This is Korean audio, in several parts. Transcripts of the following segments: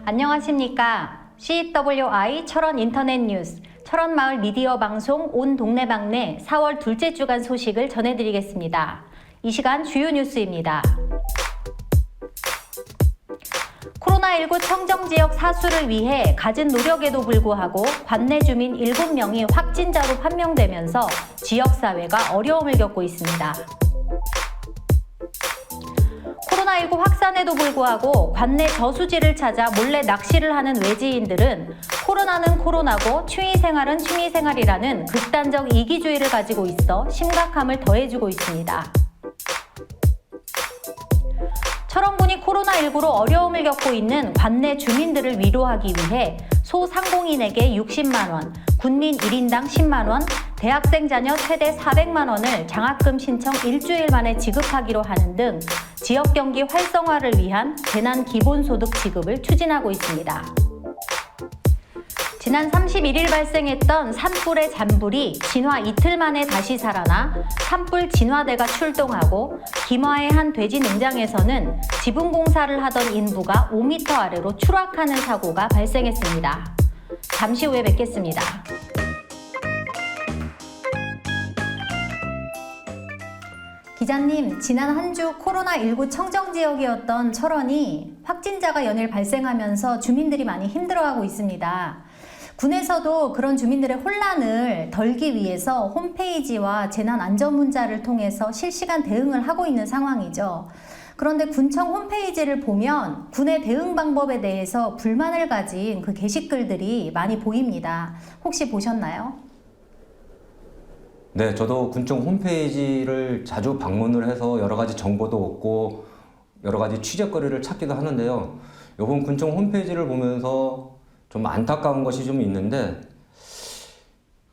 안녕하십니까. CWI 철원 인터넷 뉴스, 철원마을 미디어 방송 온 동네방네 4월 둘째 주간 소식을 전해드리겠습니다. 이 시간 주요 뉴스입니다. 코로나19 청정지역 사수를 위해 갖은 노력에도 불구하고 관내 주민 7명이 확진자로 판명되면서 지역사회가 어려움을 겪고 있습니다. 코로나19 확산에도 불구하고 관내 저수지를 찾아 몰래 낚시를 하는 외지인들은 코로나는 코로나고 취미생활은 취미생활이라는 극단적 이기주의를 가지고 있어 심각함을 더해주고 있습니다. 철원군이 코로나19로 어려움을 겪고 있는 관내 주민들을 위로하기 위해 소상공인에게 60만 원, 군민 1인당 10만 원, 대학생 자녀 최대 400만 원을 장학금 신청 일주일 만에 지급하기로 하는 등 지역 경기 활성화를 위한 재난 기본소득 지급을 추진하고 있습니다. 지난 31일 발생했던 산불의 잔불이 진화 이틀 만에 다시 살아나 산불 진화대가 출동하고 김화의 한 돼지 농장에서는 지붕 공사를 하던 인부가 5m 아래로 추락하는 사고가 발생했습니다. 잠시 후에 뵙겠습니다. 기자님, 지난 한 주 코로나19 청정지역이었던 철원이 확진자가 연일 발생하면서 주민들이 많이 힘들어하고 있습니다. 군에서도 그런 주민들의 혼란을 덜기 위해서 홈페이지와 재난안전문자를 통해서 실시간 대응을 하고 있는 상황이죠. 그런데 군청 홈페이지를 보면 군의 대응 방법에 대해서 불만을 가진 그 게시글들이 많이 보입니다. 혹시 보셨나요? 네, 저도 군청 홈페이지를 자주 방문을 해서 여러 가지 정보도 얻고 여러 가지 취재거리를 찾기도 하는데요. 이번 군청 홈페이지를 보면서 좀 안타까운 것이 좀 있는데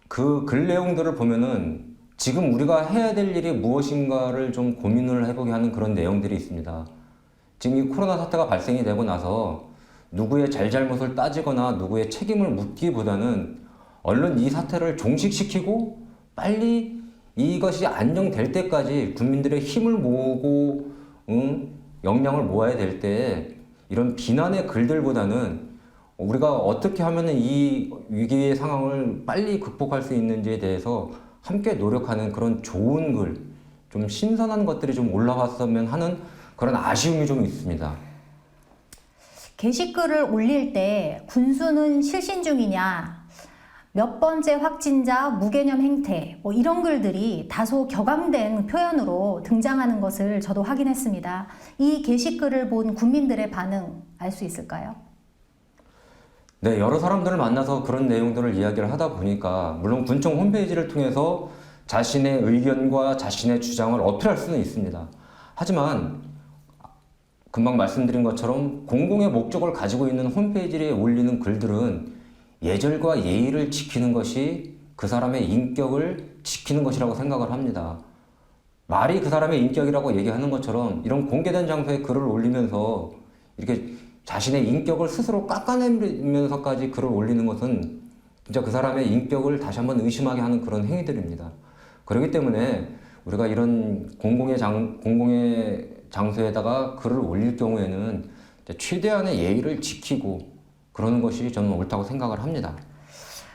그 글 내용들을 보면은 지금 우리가 해야 될 일이 무엇인가를 좀 고민을 해보게 하는 그런 내용들이 있습니다. 지금 이 코로나 사태가 발생이 되고 나서 누구의 잘잘못을 따지거나 누구의 책임을 묻기보다는 얼른 이 사태를 종식시키고 빨리 이것이 안정될 때까지 국민들의 힘을 모으고 역량을 모아야 될 때 이런 비난의 글들보다는 우리가 어떻게 하면 이 위기의 상황을 빨리 극복할 수 있는지에 대해서 함께 노력하는 그런 좋은 글, 좀 신선한 것들이 좀 올라왔으면 하는 그런 아쉬움이 좀 있습니다. 게시글을 올릴 때 군수는 실신 중이냐, 몇 번째 확진자, 무개념 행태, 이런 글들이 다소 격앙된 표현으로 등장하는 것을 저도 확인했습니다. 이 게시글을 본 국민들의 반응 알 수 있을까요? 네, 여러 사람들을 만나서 그런 내용들을 이야기를 하다 보니까 물론 군청 홈페이지를 통해서 자신의 의견과 자신의 주장을 어필할 수는 있습니다. 하지만 금방 말씀드린 것처럼 공공의 목적을 가지고 있는 홈페이지에 올리는 글들은 예절과 예의를 지키는 것이 그 사람의 인격을 지키는 것이라고 생각을 합니다. 말이 그 사람의 인격이라고 얘기하는 것처럼 이런 공개된 장소에 글을 올리면서 이렇게 자신의 인격을 스스로 깎아내면서까지 글을 올리는 것은 진짜 그 사람의 인격을 다시 한번 의심하게 하는 그런 행위들입니다. 그렇기 때문에 우리가 이런 공공의 장소에다가 글을 올릴 경우에는 최대한의 예의를 지키고 그러는 것이 저는 옳다고 생각을 합니다.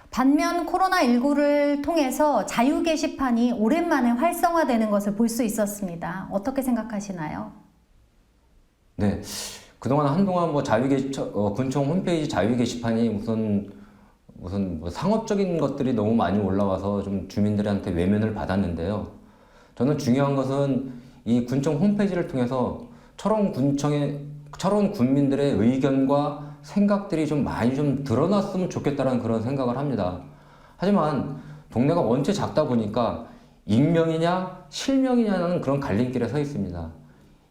반면 코로나19를 통해서 자유 게시판이 오랜만에 활성화되는 것을 볼 수 있었습니다. 어떻게 생각하시나요? 네. 그동안 한동안 군청 홈페이지 자유 게시판이 무슨 상업적인 것들이 너무 많이 올라와서 좀 주민들한테 외면을 받았는데요. 저는 중요한 것은 이 군청 홈페이지를 통해서 철원 군민들의 의견과 생각들이 좀 많이 좀 드러났으면 좋겠다는 그런 생각을 합니다. 하지만 동네가 원체 작다 보니까 익명이냐 실명이냐는 그런 갈림길에 서 있습니다.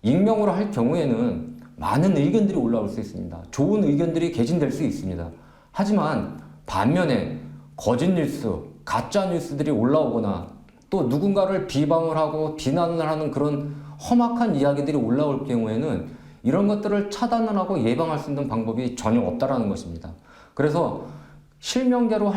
익명으로 할 경우에는 많은 의견들이 올라올 수 있습니다. 좋은 의견들이 개진될 수 있습니다. 하지만 반면에 거짓 뉴스, 가짜 뉴스들이 올라오거나 또 누군가를 비방을 하고 비난을 하는 그런 험악한 이야기들이 올라올 경우에는 이런 것들을 차단을 하고 예방할 수 있는 방법이 전혀 없다라는 것입니다. 그래서 실명제로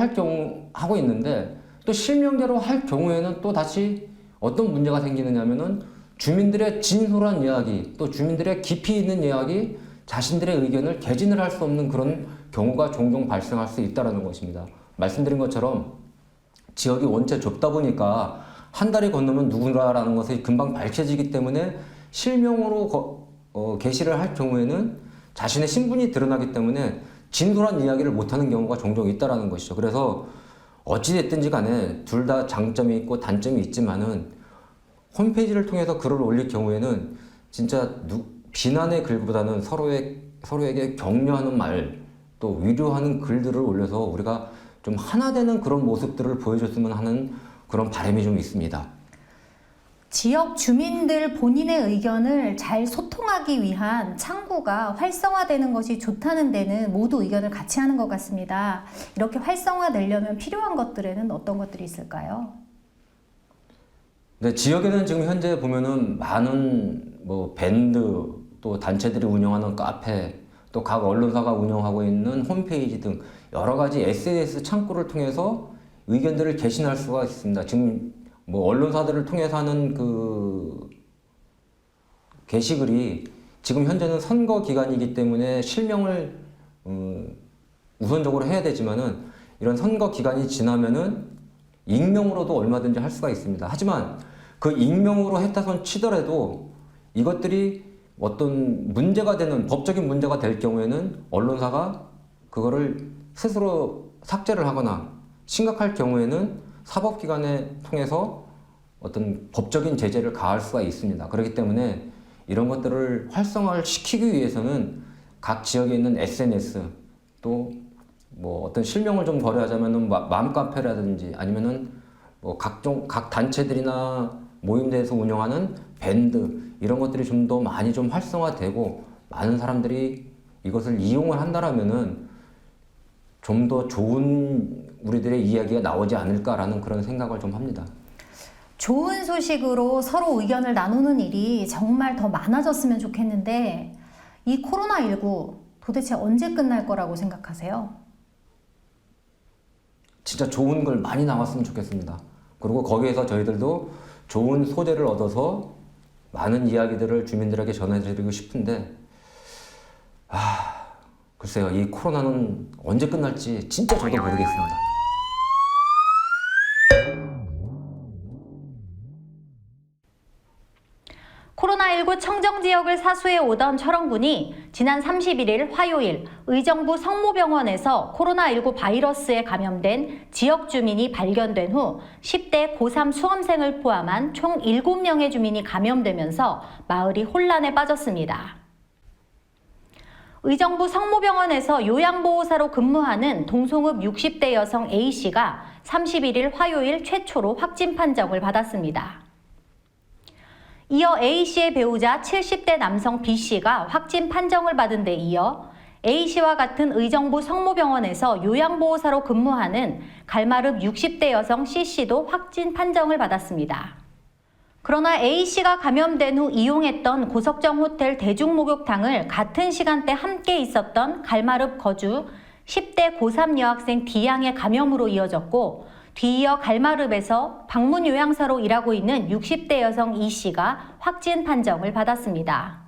하고 있는데 또 실명제로 할 경우에는 또 다시 어떤 문제가 생기느냐면은 주민들의 진솔한 이야기, 또 주민들의 깊이 있는 이야기, 자신들의 의견을 개진을 할 수 없는 그런 경우가 종종 발생할 수 있다는 것입니다. 말씀드린 것처럼 지역이 원체 좁다 보니까 한 달이 건너면 누구라는 것이 금방 밝혀지기 때문에 실명으로 게시를 할 경우에는 자신의 신분이 드러나기 때문에 진솔한 이야기를 못하는 경우가 종종 있다는 것이죠. 그래서 어찌됐든지 간에 둘 다 장점이 있고 단점이 있지만은 홈페이지를 통해서 글을 올릴 경우에는 진짜 비난의 글보다는 서로에게 격려하는 말, 또 위로하는 글들을 올려서 우리가 좀 하나 되는 그런 모습들을 보여줬으면 하는 그런 바람이 좀 있습니다. 지역 주민들 본인의 의견을 잘 소통하기 위한 창구가 활성화되는 것이 좋다는 데는 모두 의견을 같이 하는 것 같습니다. 이렇게 활성화되려면 필요한 것들에는 어떤 것들이 있을까요? 네, 지역에는 지금 현재 보면은 많은 뭐 밴드, 또 단체들이 운영하는 카페, 또 각 언론사가 운영하고 있는 홈페이지 등 여러 가지 SNS 창구를 통해서 의견들을 개진할 수가 있습니다. 지금 뭐 언론사들을 통해서 하는 그 게시글이 지금 현재는 선거 기간이기 때문에 실명을 우선적으로 해야 되지만은 이런 선거 기간이 지나면은 익명으로도 얼마든지 할 수가 있습니다. 하지만 그 익명으로 했다손 치더라도 이것들이 어떤 문제가 되는 법적인 문제가 될 경우에는 언론사가 그거를 스스로 삭제를 하거나 심각할 경우에는 사법기관에 통해서 어떤 법적인 제재를 가할 수가 있습니다. 그렇기 때문에 이런 것들을 활성화를 시키기 위해서는 각 지역에 있는 SNS 또 뭐 어떤 실명을 좀 거래하자면은 맘카페라든지 아니면은 뭐 각 단체들이나 모임대에서 운영하는 밴드 이런 것들이 좀 더 많이 좀 활성화되고 많은 사람들이 이것을 이용을 한다라면은 좀 더 좋은 우리들의 이야기가 나오지 않을까라는 그런 생각을 좀 합니다. 좋은 소식으로 서로 의견을 나누는 일이 정말 더 많아졌으면 좋겠는데 이 코로나19 도대체 언제 끝날 거라고 생각하세요? 진짜 좋은 글 많이 나왔으면 좋겠습니다. 그리고 거기에서 저희들도 좋은 소재를 얻어서 많은 이야기들을 주민들에게 전해드리고 싶은데 글쎄요, 이 코로나는 언제 끝날지 진짜 저도 모르겠습니다. 코로나19 청정지역을 사수해 오던 철원군이 지난 31일 화요일 의정부 성모병원에서 코로나19 바이러스에 감염된 지역 주민이 발견된 후 10대 고3 수험생을 포함한 총 7명의 주민이 감염되면서 마을이 혼란에 빠졌습니다. 의정부 성모병원에서 요양보호사로 근무하는 동성읍 60대 여성 A씨가 31일 화요일 최초로 확진 판정을 받았습니다. 이어 A씨의 배우자 70대 남성 B씨가 확진 판정을 받은 데 이어 A씨와 같은 의정부 성모병원에서 요양보호사로 근무하는 갈마릅 60대 여성 C씨도 확진 판정을 받았습니다. 그러나 A씨가 감염된 후 이용했던 고석정 호텔 대중목욕탕을 같은 시간대 함께 있었던 갈마릅 거주 10대 고3 여학생 D양의 감염으로 이어졌고 뒤이어 갈마릅에서 방문 요양사로 일하고 있는 60대 여성 E씨가 확진 판정을 받았습니다.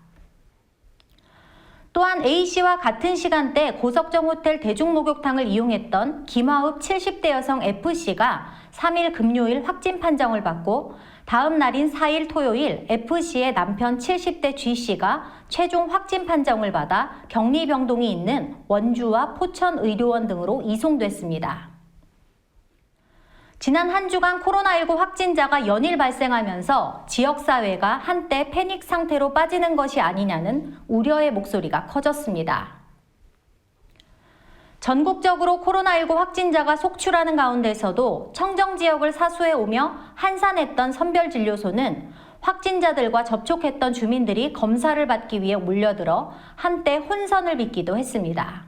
또한 A씨와 같은 시간대 고석정 호텔 대중목욕탕을 이용했던 김화읍 70대 여성 F씨가 3일 금요일 확진 판정을 받고 다음 날인 4일 토요일 F씨의 남편 70대 G씨가 최종 확진 판정을 받아 격리병동이 있는 원주와 포천의료원 등으로 이송됐습니다. 지난 한 주간 코로나19 확진자가 연일 발생하면서 지역사회가 한때 패닉 상태로 빠지는 것이 아니냐는 우려의 목소리가 커졌습니다. 전국적으로 코로나19 확진자가 속출하는 가운데서도 청정지역을 사수해 오며 한산했던 선별진료소는 확진자들과 접촉했던 주민들이 검사를 받기 위해 몰려들어 한때 혼선을 빚기도 했습니다.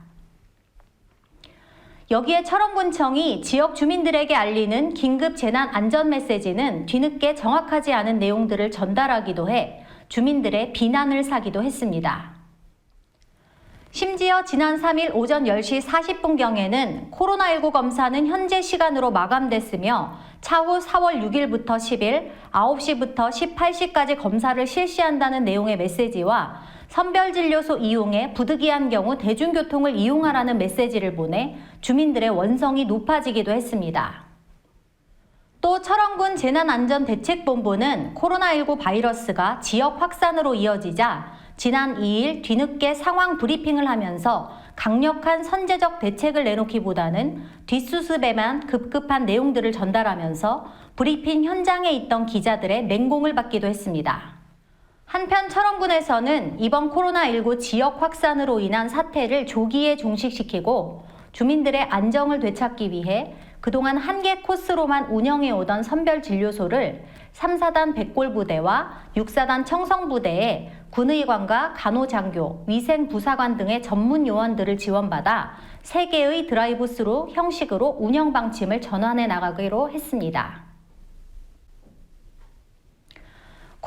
여기에 철원군청이 지역 주민들에게 알리는 긴급 재난 안전 메시지는 뒤늦게 정확하지 않은 내용들을 전달하기도 해 주민들의 비난을 사기도 했습니다. 심지어 지난 3일 오전 10시 40분경에는 코로나19 검사는 현재 시간으로 마감됐으며 차후 4월 6일부터 10일 9시부터 18시까지 검사를 실시한다는 내용의 메시지와 선별진료소 이용에 부득이한 경우 대중교통을 이용하라는 메시지를 보내 주민들의 원성이 높아지기도 했습니다. 또 철원군 재난안전대책본부는 코로나19 바이러스가 지역 확산으로 이어지자 지난 2일 뒤늦게 상황 브리핑을 하면서 강력한 선제적 대책을 내놓기보다는 뒷수습에만 급급한 내용들을 전달하면서 브리핑 현장에 있던 기자들의 맹공을 받기도 했습니다. 한편 철원군에서는 이번 코로나19 지역 확산으로 인한 사태를 조기에 종식시키고 주민들의 안정을 되찾기 위해 그동안 한 개 코스로만 운영해오던 선별진료소를 3사단 백골부대와 6사단 청성부대에 군의관과 간호장교, 위생부사관 등의 전문 요원들을 지원받아 3개의 드라이브스루 형식으로 운영 방침을 전환해 나가기로 했습니다.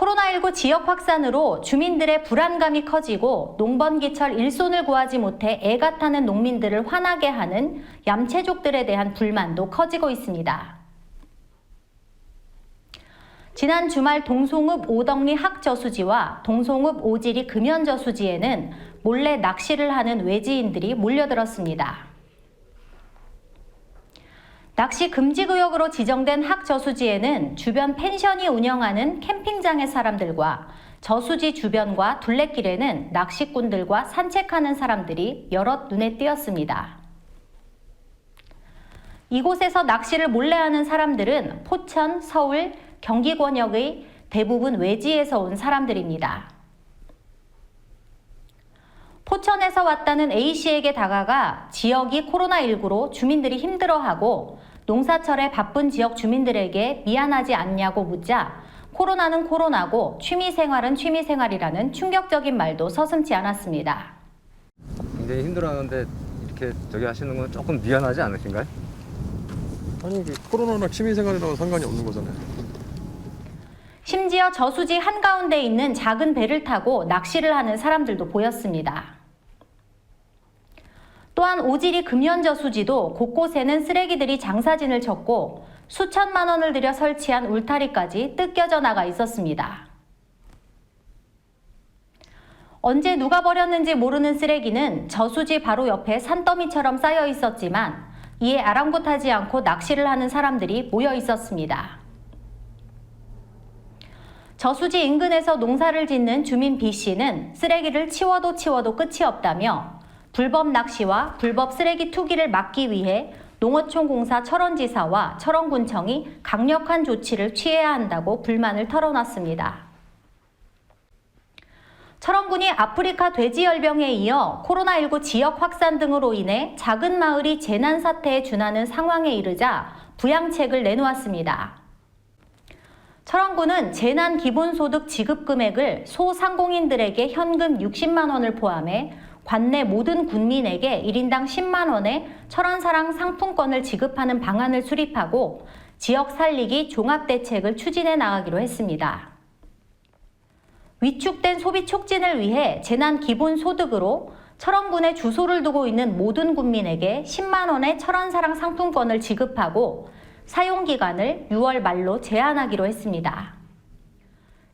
코로나19 지역 확산으로 주민들의 불안감이 커지고 농번기철 일손을 구하지 못해 애가 타는 농민들을 화나게 하는 얌체족들에 대한 불만도 커지고 있습니다. 지난 주말 동송읍 오덕리 학저수지와 동송읍 오지리 금연저수지에는 몰래 낚시를 하는 외지인들이 몰려들었습니다. 낚시 금지구역으로 지정된 학저수지에는 주변 펜션이 운영하는 캠핑장의 사람들과 저수지 주변과 둘레길에는 낚시꾼들과 산책하는 사람들이 여럿 눈에 띄었습니다. 이곳에서 낚시를 몰래 하는 사람들은 포천, 서울, 경기권역의 대부분 외지에서 온 사람들입니다. 포천에서 왔다는 A씨에게 다가가 지역이 코로나19로 주민들이 힘들어하고 농사철에 바쁜 지역 주민들에게 미안하지 않냐고 묻자 코로나는 코로나고 취미생활은 취미생활이라는 충격적인 말도 서슴지 않았습니다. 굉장히 힘들어하는데 이렇게 저기 하시는 건 조금 미안하지 않으신가요? 아니 코로나나 취미생활이랑 상관이 없는 거잖아요. 심지어 저수지 한가운데 있는 작은 배를 타고 낚시를 하는 사람들도 보였습니다. 또한 오지리 금연저수지도 곳곳에는 쓰레기들이 장사진을 쳤고 수천만 원을 들여 설치한 울타리까지 뜯겨져 나가 있었습니다. 언제 누가 버렸는지 모르는 쓰레기는 저수지 바로 옆에 산더미처럼 쌓여 있었지만 이에 아랑곳하지 않고 낚시를 하는 사람들이 모여 있었습니다. 저수지 인근에서 농사를 짓는 주민 B씨는 쓰레기를 치워도 끝이 없다며 불법 낚시와 불법 쓰레기 투기를 막기 위해 농어촌공사 철원지사와 철원군청이 강력한 조치를 취해야 한다고 불만을 털어놨습니다. 철원군이 아프리카 돼지열병에 이어 코로나19 지역 확산 등으로 인해 작은 마을이 재난 사태에 준하는 상황에 이르자 부양책을 내놓았습니다. 철원군은 재난 기본소득 지급 금액을 소상공인들에게 현금 60만 원을 포함해 관내 모든 군민에게 1인당 10만 원의 철원사랑 상품권을 지급하는 방안을 수립하고 지역 살리기 종합대책을 추진해 나가기로 했습니다. 위축된 소비 촉진을 위해 재난 기본소득으로 철원군에 주소를 두고 있는 모든 군민에게 10만 원의 철원사랑 상품권을 지급하고 사용기간을 6월 말로 제한하기로 했습니다.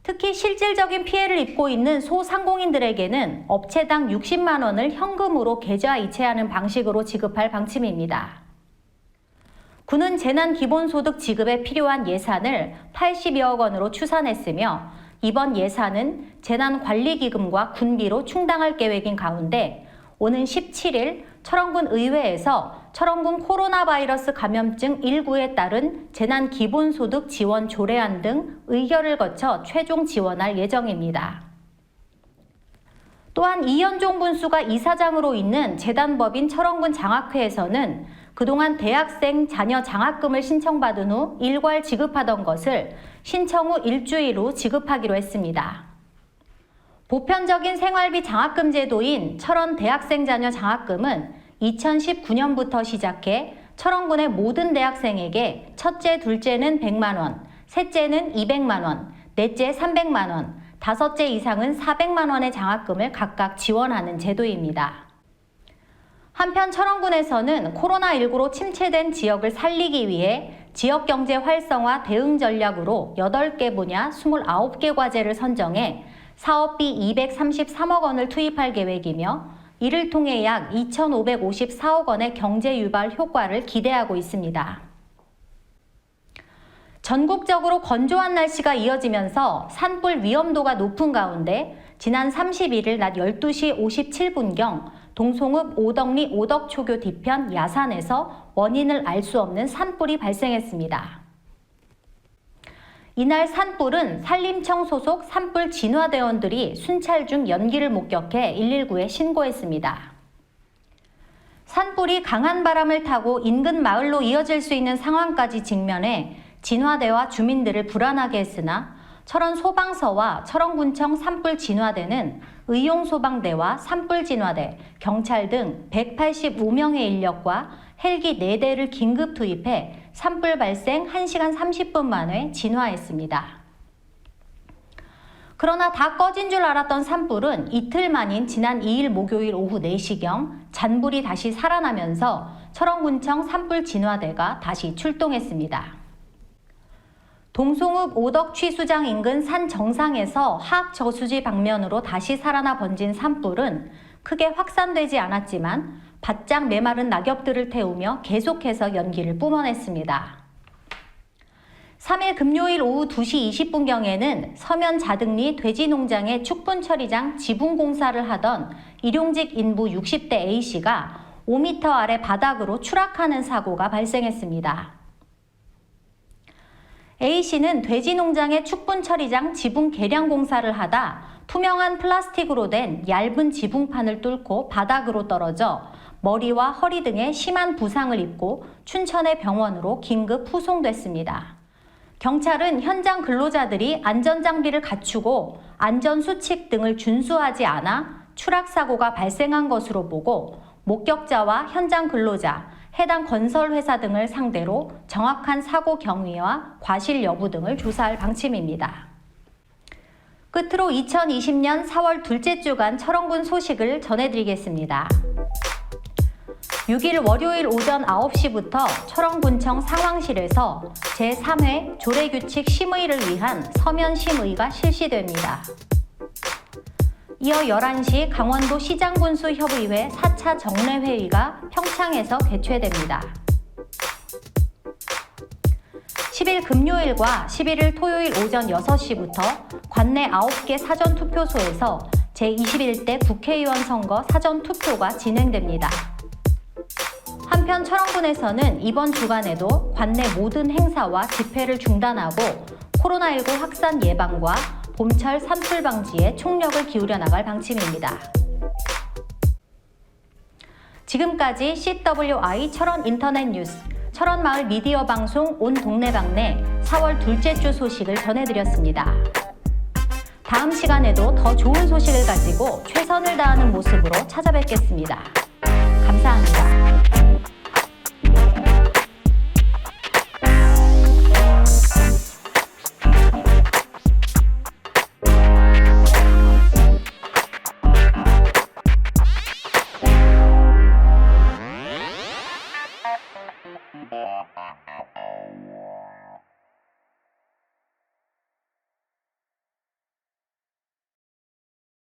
특히 실질적인 피해를 입고 있는 소상공인들에게는 업체당 60만 원을 현금으로 계좌 이체하는 방식으로 지급할 방침입니다. 군은 재난 기본소득 지급에 필요한 예산을 80여억 원으로 추산했으며 이번 예산은 재난관리기금과 군비로 충당할 계획인 가운데 오는 17일 철원군 의회에서 철원군 코로나 바이러스 감염증 19에 따른 재난 기본소득 지원 조례안 등 의결을 거쳐 최종 지원할 예정입니다. 또한 이현종 군수가 이사장으로 있는 재단법인 철원군 장학회에서는 그동안 대학생 자녀 장학금을 신청받은 후 일괄 지급하던 것을 신청 후 일주일 후 지급하기로 했습니다. 보편적인 생활비 장학금 제도인 철원 대학생 자녀 장학금은 2019년부터 시작해 철원군의 모든 대학생에게 첫째, 둘째는 100만 원, 셋째는 200만 원, 넷째 300만 원, 다섯째 이상은 400만 원의 장학금을 각각 지원하는 제도입니다. 한편 철원군에서는 코로나19로 침체된 지역을 살리기 위해 지역경제 활성화 대응 전략으로 8개 분야 29개 과제를 선정해 사업비 233억 원을 투입할 계획이며 이를 통해 약 2,554억 원의 경제 유발 효과를 기대하고 있습니다. 전국적으로 건조한 날씨가 이어지면서 산불 위험도가 높은 가운데 지난 31일 낮 12시 57분경 동송읍 오덕리 오덕초교 뒤편 야산에서 원인을 알 수 없는 산불이 발생했습니다. 이날 산불은 산림청 소속 산불 진화대원들이 순찰 중 연기를 목격해 119에 신고했습니다. 산불이 강한 바람을 타고 인근 마을로 이어질 수 있는 상황까지 직면해 진화대와 주민들을 불안하게 했으나 철원 소방서와 철원군청 산불 진화대는 의용소방대와 산불 진화대, 경찰 등 185명의 인력과 헬기 4대를 긴급 투입해 산불 발생 1시간 30분 만에 진화했습니다. 그러나 다 꺼진 줄 알았던 산불은 이틀 만인 지난 2일 목요일 오후 4시경 잔불이 다시 살아나면서 철원군청 산불 진화대가 다시 출동했습니다. 동송읍 오덕취수장 인근 산 정상에서 하악 저수지 방면으로 다시 살아나 번진 산불은 크게 확산되지 않았지만 바짝 메마른 낙엽들을 태우며 계속해서 연기를 뿜어냈습니다. 3일 금요일 오후 2시 20분경에는 서면 자등리 돼지농장의 축분 처리장 지붕 공사를 하던 일용직 인부 60대 A씨가 5m 아래 바닥으로 추락하는 사고가 발생했습니다. A씨는 돼지농장의 축분 처리장 지붕 개량 공사를 하다 투명한 플라스틱으로 된 얇은 지붕판을 뚫고 바닥으로 떨어져 머리와 허리 등에 심한 부상을 입고 춘천의 병원으로 긴급 후송됐습니다. 경찰은 현장 근로자들이 안전장비를 갖추고 안전수칙 등을 준수하지 않아 추락사고가 발생한 것으로 보고 목격자와 현장 근로자, 해당 건설회사 등을 상대로 정확한 사고 경위와 과실 여부 등을 조사할 방침입니다. 끝으로 2020년 4월 둘째 주간 철원군 소식을 전해드리겠습니다. 6일 월요일 오전 9시부터 철원군청 상황실에서 제3회 조례규칙 심의를 위한 서면 심의가 실시됩니다. 이어 11시 강원도 시장군수협의회 4차 정례회의가 평창에서 개최됩니다. 10일 금요일과 11일 토요일 오전 6시부터 관내 9개 사전투표소에서 제21대 국회의원 선거 사전투표가 진행됩니다. 한편 철원군에서는 이번 주간에도 관내 모든 행사와 집회를 중단하고 코로나19 확산 예방과 봄철 산불 방지에 총력을 기울여 나갈 방침입니다. 지금까지 CWI 철원 인터넷 뉴스, 철원마을 미디어 방송 온 동네방네 4월 둘째 주 소식을 전해드렸습니다. 다음 시간에도 더 좋은 소식을 가지고 최선을 다하는 모습으로 찾아뵙겠습니다. 감사합니다.